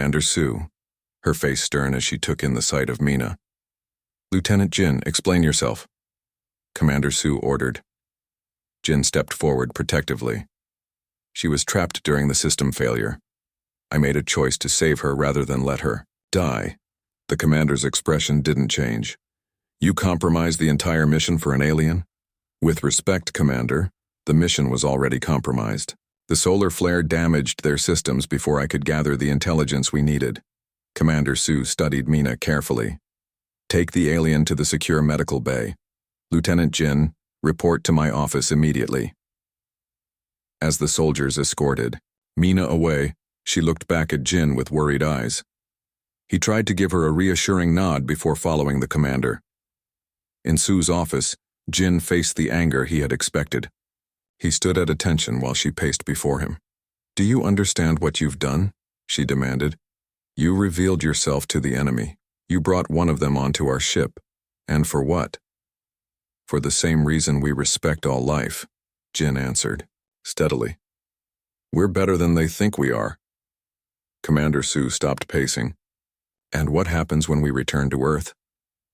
Commander Sue, her face stern as she took in the sight of Mina. Lieutenant Jin, explain yourself, Commander Sue ordered. Jin stepped forward protectively. She was trapped during the system failure. I made a choice to save her rather than let her die. The commander's expression didn't change. You compromised the entire mission for an alien? With respect, Commander, the mission was already compromised. The solar flare damaged their systems before I could gather the intelligence we needed. Commander Sue studied Mina carefully. Take the alien to the secure medical bay. Lieutenant Jin, report to my office immediately. As the soldiers escorted Mina away, she looked back at Jin with worried eyes. He tried to give her a reassuring nod before following the commander. In Sue's office, Jin faced the anger he had expected. He stood at attention while she paced before him. Do you understand what you've done? She demanded. You revealed yourself to the enemy. You brought one of them onto our ship. And for what? For the same reason we respect all life, Jin answered, steadily. We're better than they think we are. Commander Sue stopped pacing. And what happens when we return to Earth?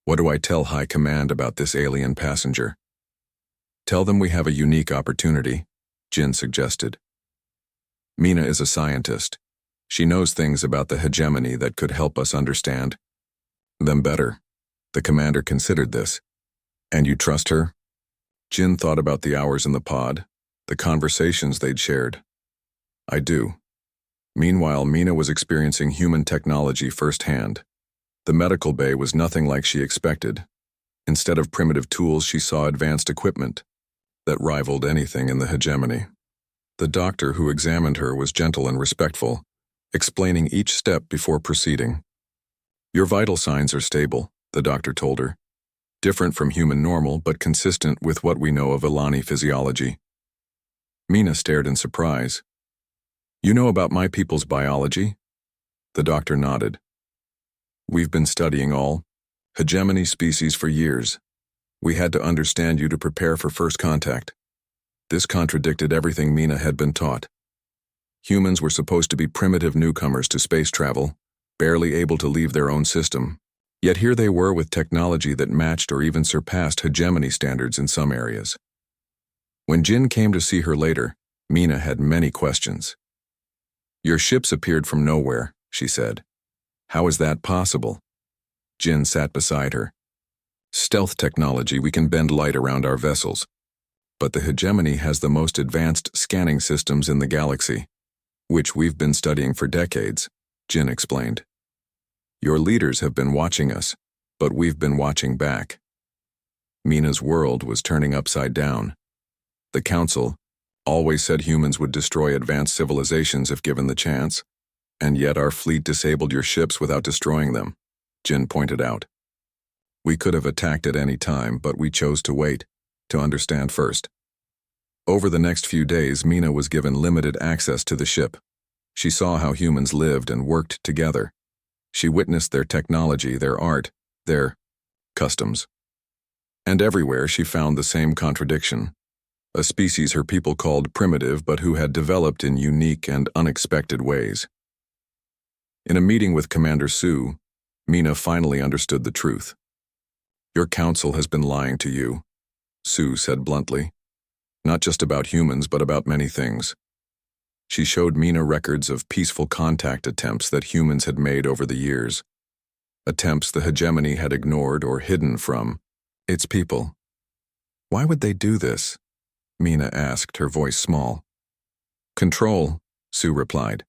What do I tell High Command about this alien passenger? Tell them we have a unique opportunity, Jin suggested. Mina is a scientist. She knows things about the hegemony that could help us understand them better. The commander considered this. And you trust her? Jin thought about the hours in the pod, the conversations they'd shared. I do. Meanwhile, Mina was experiencing human technology firsthand. The medical bay was nothing like she expected. Instead of primitive tools, she saw advanced equipment that rivaled anything in the hegemony. The doctor who examined her was gentle and respectful, explaining each step before proceeding. Your vital signs are stable, the doctor told her. Different from human normal, but consistent with what we know of Ilani physiology. Mina stared in surprise. You know about my people's biology? The doctor nodded. We've been studying all hegemony species for years. We had to understand you to prepare for first contact. This contradicted everything Mina had been taught. Humans were supposed to be primitive newcomers to space travel, barely able to leave their own system. Yet here they were with technology that matched or even surpassed hegemony standards in some areas. When Jin came to see her later, Mina had many questions. Your ships appeared from nowhere, she said. How is that possible? Jin sat beside her. Stealth technology, we can bend light around our vessels. But the hegemony has the most advanced scanning systems in the galaxy, which we've been studying for decades, Jin explained. Your leaders have been watching us, but we've been watching back. Mina's world was turning upside down. The Council always said humans would destroy advanced civilizations if given the chance, and yet our fleet disabled your ships without destroying them, Jin pointed out. We could have attacked at any time, but we chose to wait, to understand first. Over the next few days, Mina was given limited access to the ship. She saw how humans lived and worked together. She witnessed their technology, their art, their customs. And everywhere she found the same contradiction. A species her people called primitive, but who had developed in unique and unexpected ways. In a meeting with Commander Sue, Mina finally understood the truth. Your council has been lying to you, Sue said bluntly. Not just about humans, but about many things. She showed Mina records of peaceful contact attempts that humans had made over the years. Attempts the hegemony had ignored or hidden from its people. Why would they do this? Mina asked, her voice small. Control, Sue replied.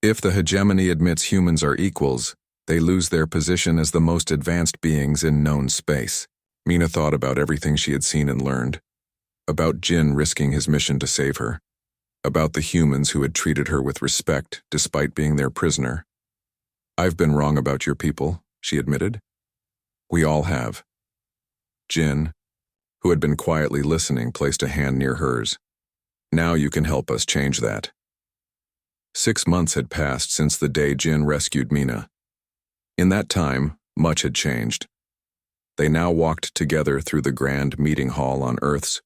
If the hegemony admits humans are equals, they lose their position as the most advanced beings in known space. Mina thought about everything she had seen and learned. About Jin risking his mission to save her. About the humans who had treated her with respect despite being their prisoner. I've been wrong about your people, she admitted. We all have. Jin, who had been quietly listening, placed a hand near hers. Now you can help us change that. 6 months had passed since the day Jin rescued Mina. In that time, much had changed. They now walked together through the grand meeting hall on Earth's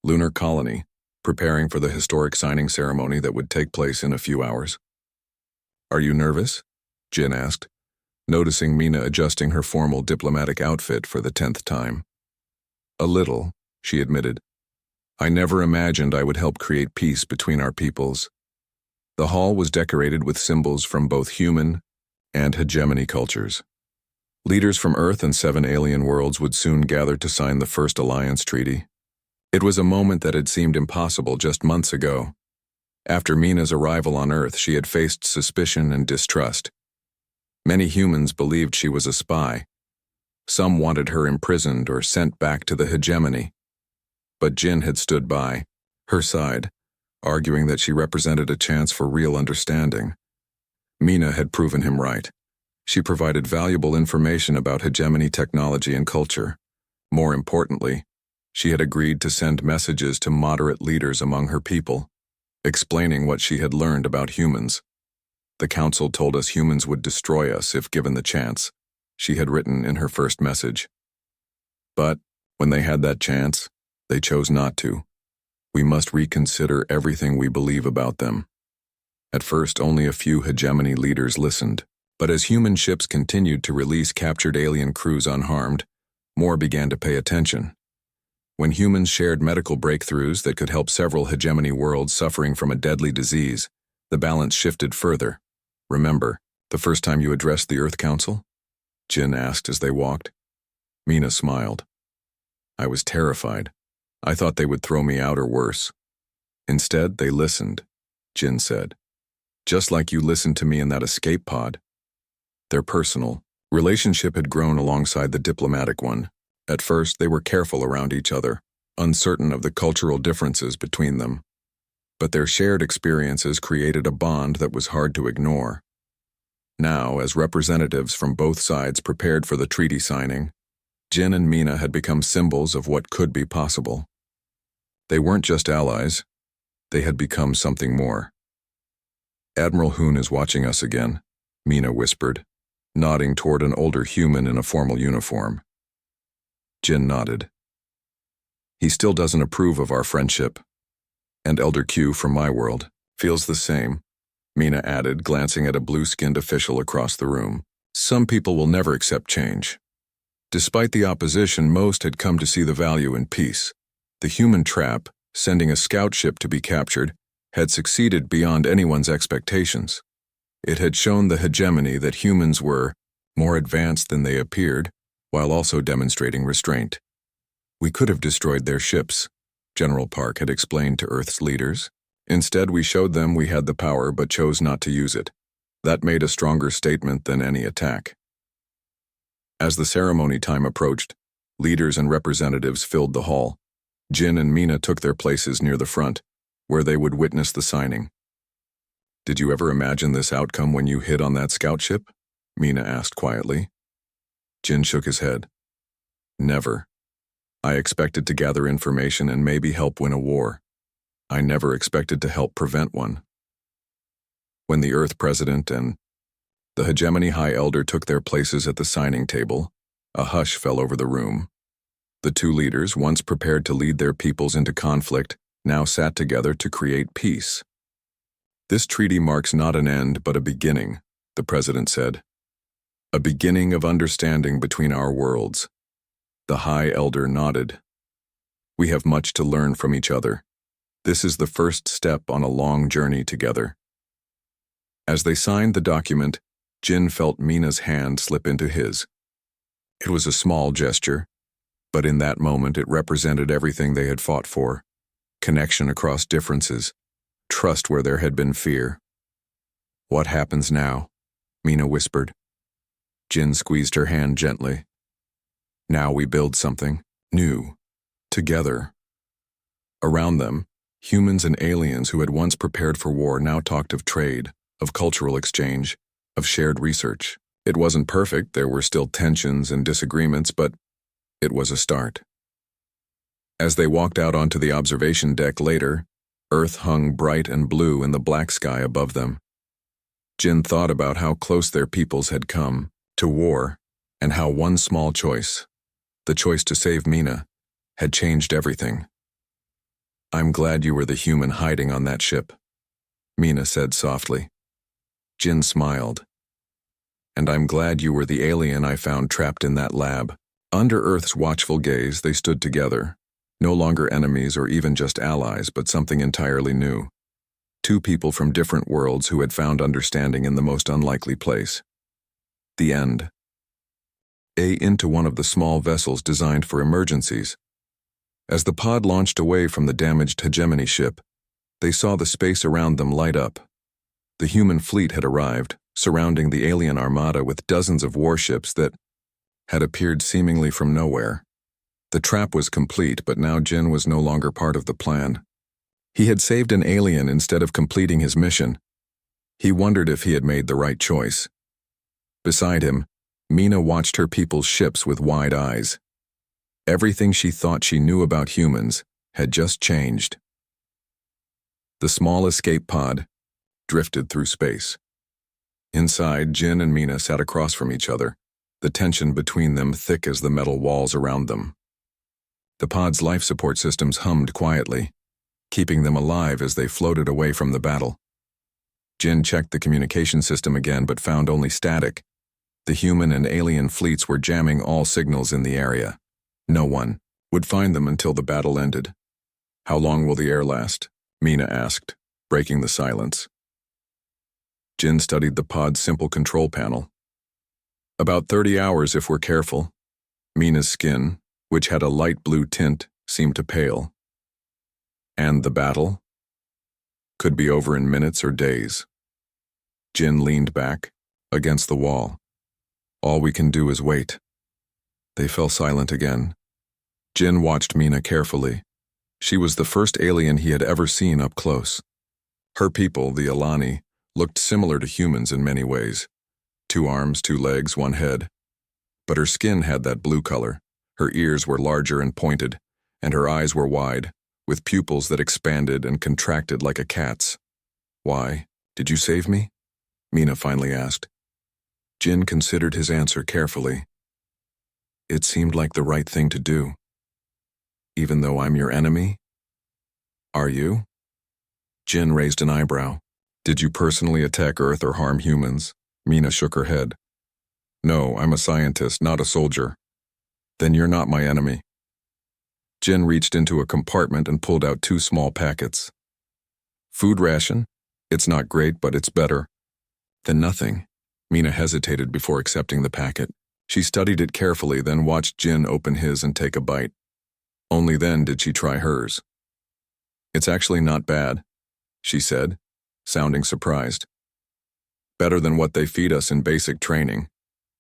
lunar colony, preparing for the historic signing ceremony that would take place in a few hours. Are you nervous? Jin asked, noticing Mina adjusting her formal diplomatic outfit for the 10th time. A little, she admitted. I never imagined I would help create peace between our peoples. The hall was decorated with symbols from both human and hegemony cultures. Leaders from Earth and 7 alien worlds would soon gather to sign the first alliance treaty. It was a moment that had seemed impossible just months ago. After Mina's arrival on Earth, she had faced suspicion and distrust. Many humans believed she was a spy. Some wanted her imprisoned or sent back to the hegemony. But Jin had stood by her side, arguing that she represented a chance for real understanding. Mina had proven him right. She provided valuable information about hegemony technology and culture. More importantly, she had agreed to send messages to moderate leaders among her people, explaining what she had learned about humans. The council told us humans would destroy us if given the chance, she had written in her first message. But when they had that chance, they chose not to. We must reconsider everything we believe about them. At first, only a few hegemony leaders listened, but as human ships continued to release captured alien crews unharmed, more began to pay attention. When humans shared medical breakthroughs that could help several hegemony worlds suffering from a deadly disease, the balance shifted further. Remember, the first time you addressed the Earth Council? Jin asked as they walked. Mina smiled. I was terrified. I thought they would throw me out or worse. Instead, they listened, Jin said. Just like you listened to me in that escape pod. Their personal relationship had grown alongside the diplomatic one. At first, they were careful around each other, uncertain of the cultural differences between them. But their shared experiences created a bond that was hard to ignore. Now, as representatives from both sides prepared for the treaty signing, Jin and Mina had become symbols of what could be possible. They weren't just allies, they had become something more. Admiral Hoon is watching us again, Mina whispered, nodding toward an older human in a formal uniform. Jin nodded. He still doesn't approve of our friendship. And Elder Q from my world feels the same, Mina added, glancing at a blue-skinned official across the room. Some people will never accept change. Despite the opposition, most had come to see the value in peace. The human trap, sending a scout ship to be captured, had succeeded beyond anyone's expectations. It had shown the hegemony that humans were more advanced than they appeared, while also demonstrating restraint. We could have destroyed their ships, General Park had explained to Earth's leaders. Instead, we showed them we had the power but chose not to use it. That made a stronger statement than any attack. As the ceremony time approached, leaders and representatives filled the hall. Jin and Mina took their places near the front, where they would witness the signing. Did you ever imagine this outcome when you hid on that scout ship? Mina asked quietly. Jin shook his head. Never. I expected to gather information and maybe help win a war. I never expected to help prevent one. When the Earth President and the Hegemony High Elder took their places at the signing table, a hush fell over the room. The two leaders, once prepared to lead their peoples into conflict, now sat together to create peace. This treaty marks not an end but a beginning, the President said. A beginning of understanding between our worlds. The High Elder nodded. We have much to learn from each other. This is the first step on a long journey together. As they signed the document, Jin felt Mina's hand slip into his. It was a small gesture, but in that moment it represented everything they had fought for. Connection across differences, trust where there had been fear. What happens now? Mina whispered. Jin squeezed her hand gently. Now we build something new, together. Around them, humans and aliens who had once prepared for war now talked of trade, of cultural exchange, of shared research. It wasn't perfect, there were still tensions and disagreements, but it was a start. As they walked out onto the observation deck later, Earth hung bright and blue in the black sky above them. Jin thought about how close their peoples had come to war, and how one small choice, the choice to save Mina, had changed everything. I'm glad you were the human hiding on that ship, Mina said softly. Jin smiled. And I'm glad you were the alien I found trapped in that lab. Under Earth's watchful gaze, they stood together, no longer enemies or even just allies, but something entirely new. Two people from different worlds who had found understanding in the most unlikely place. The end. Into one of the small vessels designed for emergencies. As the pod launched away from the damaged hegemony ship, they saw the space around them light up. The human fleet had arrived, surrounding the alien armada with dozens of warships that had appeared seemingly from nowhere. The trap was complete, but now Jin was no longer part of the plan. He had saved an alien instead of completing his mission. He wondered if he had made the right choice. Beside him, Mina watched her people's ships with wide eyes. Everything she thought she knew about humans had just changed. The small escape pod drifted through space. Inside, Jin and Mina sat across from each other, the tension between them thick as the metal walls around them. The pod's life support systems hummed quietly, keeping them alive as they floated away from the battle. Jin checked the communication system again but found only static. The human and alien fleets were jamming all signals in the area. No one would find them until the battle ended. How long will the air last? Mina asked, breaking the silence. Jin studied the pod's simple control panel. About 30 hours if we're careful. Mina's skin, which had a light blue tint, seemed to pale. And the battle? Could be over in minutes or days. Jin leaned back, against the wall. All we can do is wait. They fell silent again. Jin watched Mina carefully. She was the first alien he had ever seen up close. Her people, the Alani, looked similar to humans in many ways. 2 arms, 2 legs, 1 head. But her skin had that blue color. Her ears were larger and pointed, and her eyes were wide, with pupils that expanded and contracted like a cat's. Why? Did you save me? Mina finally asked. Jin considered his answer carefully. It seemed like the right thing to do. Even though I'm your enemy? Are you? Jin raised an eyebrow. Did you personally attack Earth or harm humans? Mina shook her head. No, I'm a scientist, not a soldier. Then you're not my enemy. Jin reached into a compartment and pulled out 2 small packets. Food ration? It's not great, but it's better. Then nothing. Mina hesitated before accepting the packet. She studied it carefully, then watched Jin open his and take a bite. Only then did she try hers. It's actually not bad, she said, sounding surprised. Better than what they feed us in basic training,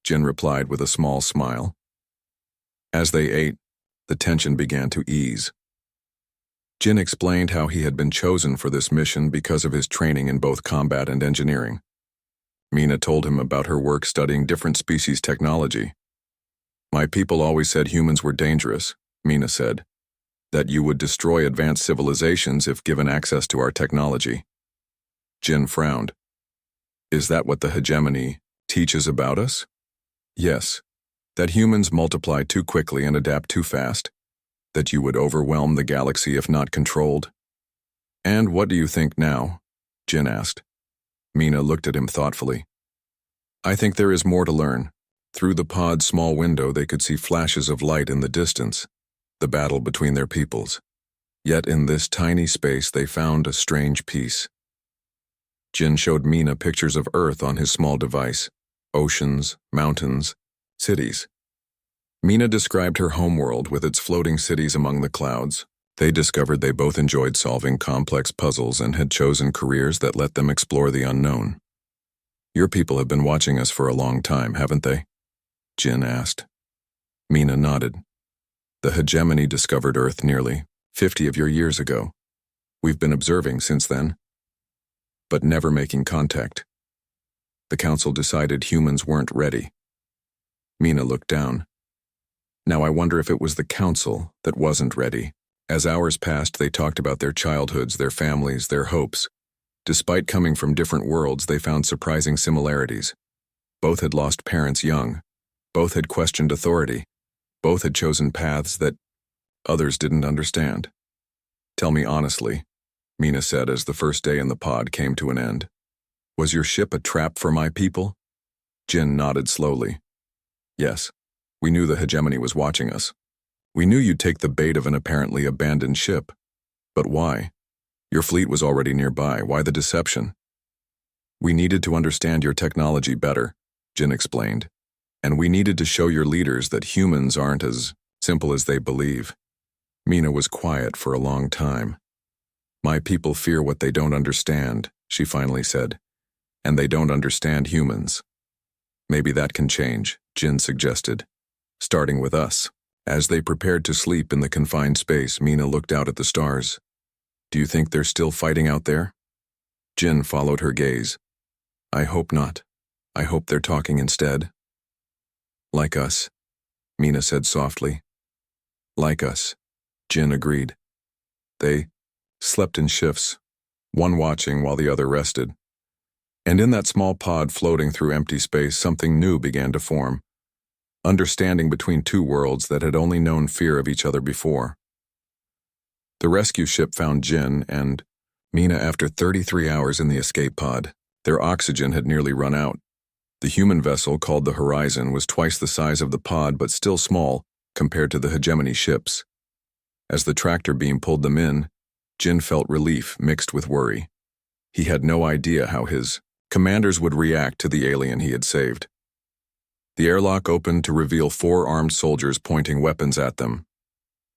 Jin replied with a small smile. As they ate, the tension began to ease. Jin explained how he had been chosen for this mission because of his training in both combat and engineering. Mina told him about her work studying different species technology. My people always said humans were dangerous, Mina said, that you would destroy advanced civilizations if given access to our technology. Jin frowned. Is that what the hegemony teaches about us? Yes, that humans multiply too quickly and adapt too fast, that you would overwhelm the galaxy if not controlled. And what do you think now? Jin asked. Mina looked at him thoughtfully. I think there is more to learn. Through the pod's small window they could see flashes of light in the distance, the battle between their peoples. Yet in this tiny space they found a strange peace. Jin showed Mina pictures of Earth on his small device, oceans, mountains, cities. Mina described her homeworld with its floating cities among the clouds. They discovered they both enjoyed solving complex puzzles and had chosen careers that let them explore the unknown. Your people have been watching us for a long time, haven't they? Jin asked. Mina nodded. The hegemony discovered Earth nearly 50 of your years ago. We've been observing since then, but never making contact. The council decided humans weren't ready. Mina looked down. Now I wonder if it was the council that wasn't ready. As hours passed, they talked about their childhoods, their families, their hopes. Despite coming from different worlds, they found surprising similarities. Both had lost parents young. Both had questioned authority. Both had chosen paths that others didn't understand. Tell me honestly, Mina said as the first day in the pod came to an end. Was your ship a trap for my people? Jin nodded slowly. Yes. We knew the hegemony was watching us. We knew you'd take the bait of an apparently abandoned ship. But why? Your fleet was already nearby. Why the deception? We needed to understand your technology better, Jin explained. And we needed to show your leaders that humans aren't as simple as they believe. Mina was quiet for a long time. My people fear what they don't understand, she finally said. And they don't understand humans. Maybe that can change, Jin suggested. Starting with us. As they prepared to sleep in the confined space, Mina looked out at the stars. Do you think they're still fighting out there? Jin followed her gaze. I hope not. I hope they're talking instead. Like us, Mina said softly. Like us, Jin agreed. They slept in shifts, one watching while the other rested. And in that small pod floating through empty space, something new began to form. Understanding between two worlds that had only known fear of each other before. The rescue ship found Jin and Mina after 33 hours in the escape pod. Their oxygen had nearly run out. The human vessel, called the Horizon, was twice the size of the pod but still small compared to the hegemony ships. As the tractor beam pulled them in, Jin felt relief mixed with worry. He had no idea how his commanders would react to the alien he had saved. The airlock opened to reveal 4 armed soldiers pointing weapons at them.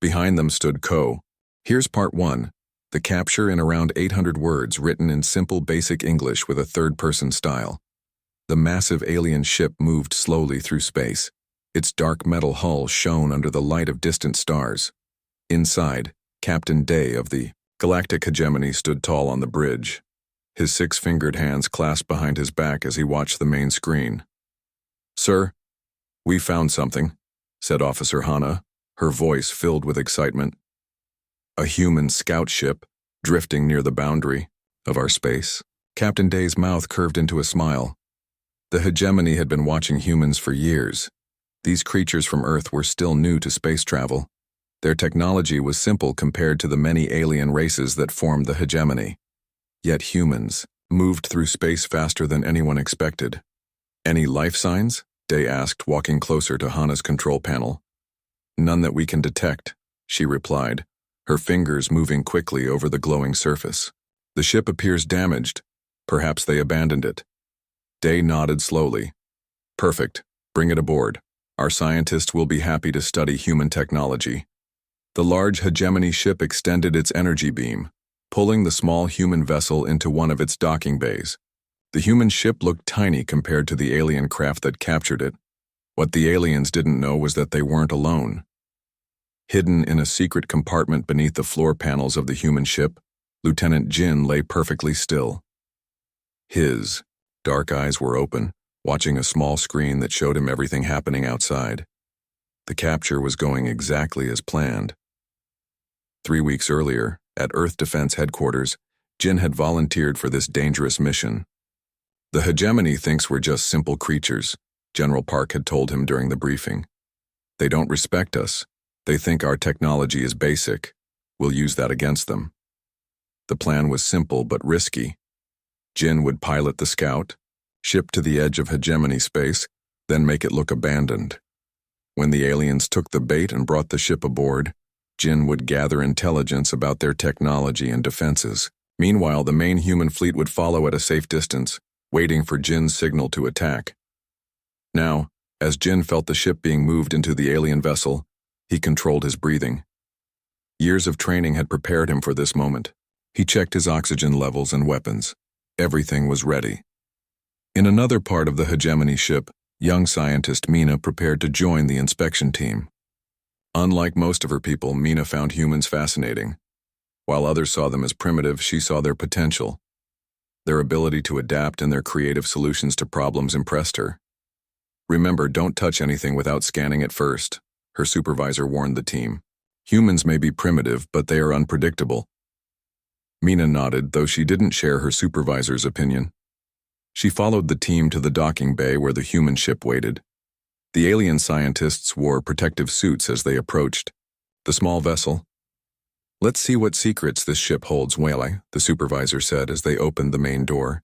Behind them stood Ko. Here's part 1. The capture in around 800 words written in simple basic English with a third-person style. The massive alien ship moved slowly through space. Its dark metal hull shone under the light of distant stars. Inside, Captain Day of the Galactic Hegemony stood tall on the bridge. His 6-fingered hands clasped behind his back as he watched the main screen. Sir, we found something, said Officer Hana, her voice filled with excitement. A human scout ship, drifting near the boundary of our space. Captain Day's mouth curved into a smile. The hegemony had been watching humans for years. These creatures from Earth were still new to space travel. Their technology was simple compared to the many alien races that formed the hegemony. Yet humans moved through space faster than anyone expected. Any life signs? Day asked, walking closer to Hana's control panel. None that we can detect, she replied, her fingers moving quickly over the glowing surface. The ship appears damaged. Perhaps they abandoned it. Day nodded slowly. Perfect. Bring it aboard. Our scientists will be happy to study human technology. The large hegemony ship extended its energy beam, pulling the small human vessel into one of its docking bays. The human ship looked tiny compared to the alien craft that captured it. What the aliens didn't know was that they weren't alone. Hidden in a secret compartment beneath the floor panels of the human ship, Lieutenant Jin lay perfectly still. His dark eyes were open, watching a small screen that showed him everything happening outside. The capture was going exactly as planned. 3 weeks earlier, at Earth Defense Headquarters, Jin had volunteered for this dangerous mission. The hegemony thinks we're just simple creatures, General Park had told him during the briefing. They don't respect us. They think our technology is basic. We'll use that against them. The plan was simple but risky. Jin would pilot the scout, ship to the edge of hegemony space, then make it look abandoned. When the aliens took the bait and brought the ship aboard, Jin would gather intelligence about their technology and defenses. Meanwhile, the main human fleet would follow at a safe distance, waiting for Jin's signal to attack. Now, as Jin felt the ship being moved into the alien vessel, he controlled his breathing. Years of training had prepared him for this moment. He checked his oxygen levels and weapons. Everything was ready. In another part of the hegemony ship, young scientist Mina prepared to join the inspection team. Unlike most of her people, Mina found humans fascinating. While others saw them as primitive, she saw their potential. Their ability to adapt and their creative solutions to problems impressed her. Remember, don't touch anything without scanning it first, her supervisor warned the team. Humans may be primitive, but they are unpredictable. Mina nodded, though she didn't share her supervisor's opinion. She followed the team to the docking bay where the human ship waited. The alien scientists wore protective suits as they approached the small vessel. Let's see what secrets this ship holds, Whaley, the supervisor said as they opened the main door.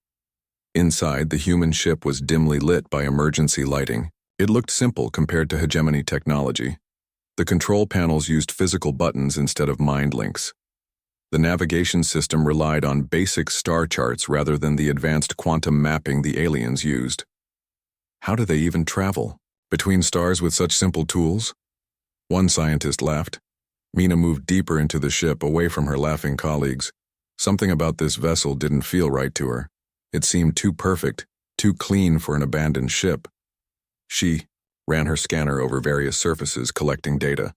Inside, the human ship was dimly lit by emergency lighting. It looked simple compared to hegemony technology. The control panels used physical buttons instead of mind links. The navigation system relied on basic star charts rather than the advanced quantum mapping the aliens used. How do they even travel between stars with such simple tools? One scientist laughed. Mina moved deeper into the ship, away from her laughing colleagues. Something about this vessel didn't feel right to her. It seemed too perfect, too clean for an abandoned ship. She ran her scanner over various surfaces, collecting data.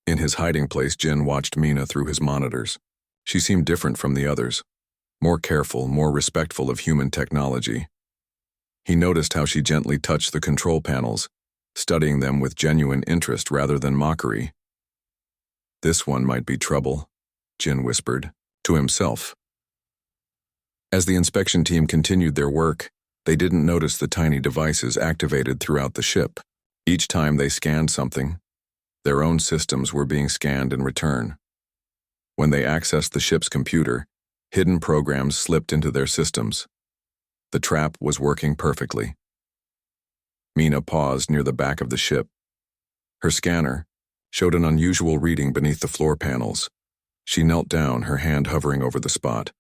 In his hiding place, Jin watched Mina through his monitors. She seemed different from the others, more careful, more respectful of human technology. He noticed how she gently touched the control panels, studying them with genuine interest rather than mockery. "This one might be trouble," Jin whispered, to himself. As the inspection team continued their work, they didn't notice the tiny devices activated throughout the ship. Each time they scanned something, their own systems were being scanned in return. When they accessed the ship's computer, hidden programs slipped into their systems. The trap was working perfectly. Mina paused near the back of the ship. Her scanner showed an unusual reading beneath the floor panels. She knelt down, her hand hovering over the spot.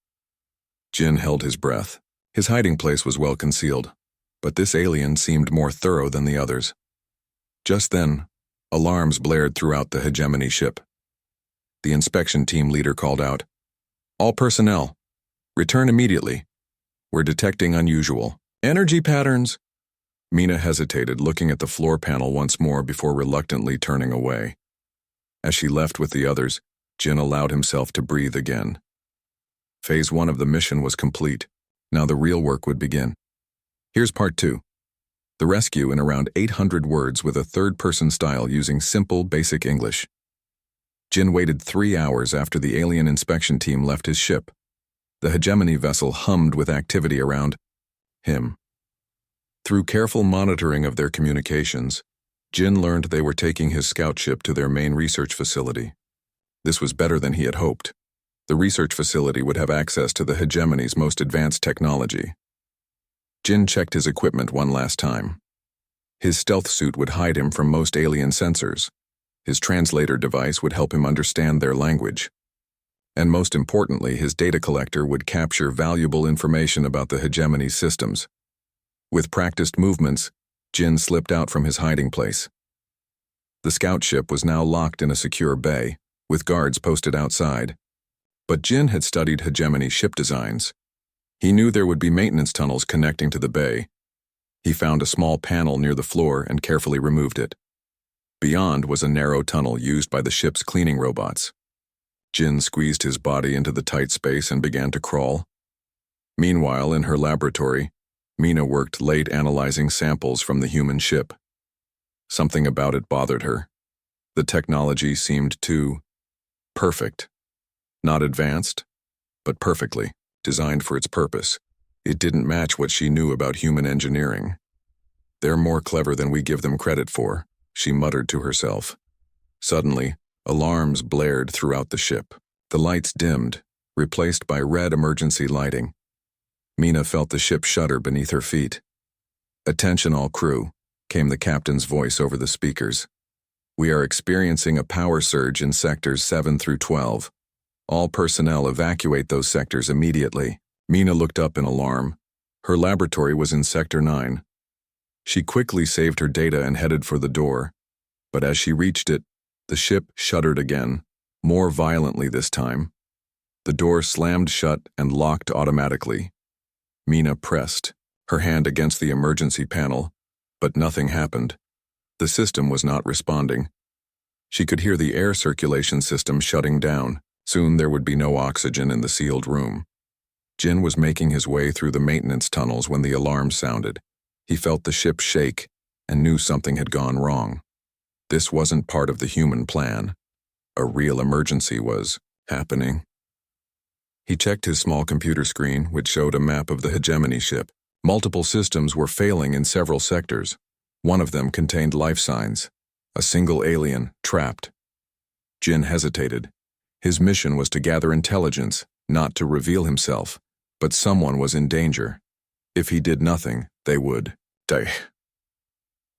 Jin held his breath. His hiding place was well concealed, but this alien seemed more thorough than the others. Just then, alarms blared throughout the hegemony ship. The inspection team leader called out, "All personnel, return immediately. We're detecting unusual energy patterns." Mina hesitated, looking at the floor panel once more before reluctantly turning away. As she left with the others, Jin allowed himself to breathe again. Phase 1 of the mission was complete. Now the real work would begin. Here's part 2. The rescue in around 800 words with a third-person style using simple, basic English. Jin waited 3 hours after the alien inspection team left his ship. The hegemony vessel hummed with activity around him. Through careful monitoring of their communications, Jin learned they were taking his scout ship to their main research facility. This was better than he had hoped. The research facility would have access to the hegemony's most advanced technology. Jin checked his equipment one last time. His stealth suit would hide him from most alien sensors. His translator device would help him understand their language. And most importantly, his data collector would capture valuable information about the hegemony's systems. With practiced movements, Jin slipped out from his hiding place. The scout ship was now locked in a secure bay, with guards posted outside. But Jin had studied hegemony ship designs. He knew there would be maintenance tunnels connecting to the bay. He found a small panel near the floor and carefully removed it. Beyond was a narrow tunnel used by the ship's cleaning robots. Jin squeezed his body into the tight space and began to crawl. Meanwhile, in her laboratory, Mina worked late analyzing samples from the human ship. Something about it bothered her. The technology seemed too perfect. Not advanced, but perfectly designed for its purpose. It didn't match what she knew about human engineering. "They're more clever than we give them credit for," she muttered to herself. Suddenly, alarms blared throughout the ship. The lights dimmed, replaced by red emergency lighting. Mina felt the ship shudder beneath her feet. "Attention all crew," came the captain's voice over the speakers. "We are experiencing a power surge in sectors 7 through 12. All personnel evacuate those sectors immediately." Mina looked up in alarm. Her laboratory was in Sector 9. She quickly saved her data and headed for the door. But as she reached it, the ship shuddered again, more violently this time. The door slammed shut and locked automatically. Mina pressed her hand against the emergency panel, but nothing happened. The system was not responding. She could hear the air circulation system shutting down. Soon there would be no oxygen in the sealed room. Jin was making his way through the maintenance tunnels when the alarm sounded. He felt the ship shake and knew something had gone wrong. This wasn't part of the human plan. A real emergency was happening. He checked his small computer screen, which showed a map of the hegemony ship. Multiple systems were failing in several sectors. One of them contained life signs. A single alien, trapped. Jin hesitated. His mission was to gather intelligence, not to reveal himself, but someone was in danger. If he did nothing, they would die.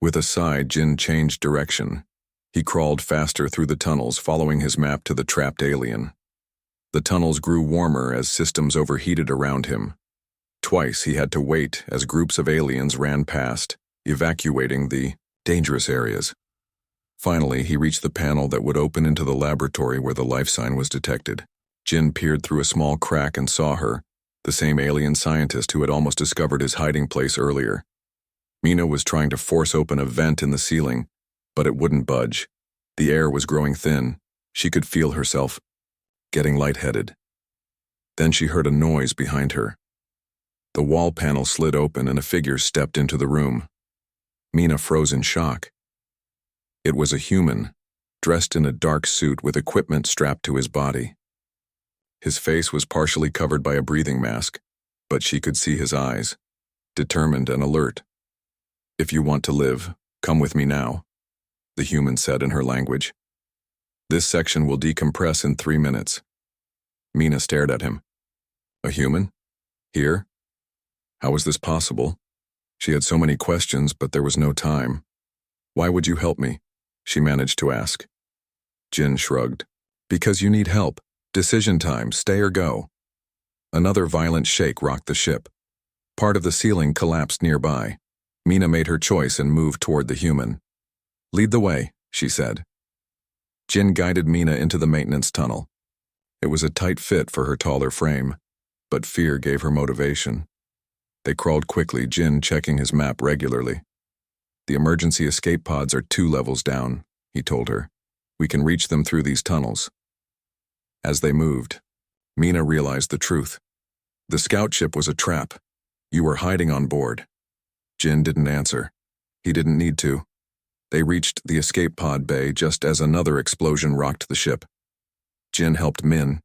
With a sigh, Jin changed direction. He crawled faster through the tunnels, following his map to the trapped alien. The tunnels grew warmer as systems overheated around him. Twice he had to wait as groups of aliens ran past, evacuating the dangerous areas. Finally, he reached the panel that would open into the laboratory where the life sign was detected. Jin peered through a small crack and saw her, the same alien scientist who had almost discovered his hiding place earlier. Mina was trying to force open a vent in the ceiling, but it wouldn't budge. The air was growing thin. She could feel herself getting lightheaded. Then she heard a noise behind her. The wall panel slid open and a figure stepped into the room. Mina froze in shock. It was a human, dressed in a dark suit with equipment strapped to his body. His face was partially covered by a breathing mask, but she could see his eyes, determined and alert. "If you want to live, come with me now," the human said in her language. "This section will decompress in 3 minutes." Mina stared at him. A human? Here? How was this possible? She had so many questions, but there was no time. "Why would you help me?" she managed to ask. Jin shrugged. "Because you need help. Decision time, stay or go." Another violent shake rocked the ship. Part of the ceiling collapsed nearby. Mina made her choice and moved toward the human. "Lead the way," she said. Jin guided Mina into the maintenance tunnel. It was a tight fit for her taller frame, but fear gave her motivation. They crawled quickly, Jin checking his map regularly. "The emergency escape pods are 2 levels down," he told her. "We can reach them through these tunnels." As they moved, Mina realized the truth. The scout ship was a trap. You were hiding on board. Jin didn't answer. He didn't need to. They reached the escape pod bay just as another explosion rocked the ship. Jin helped Min,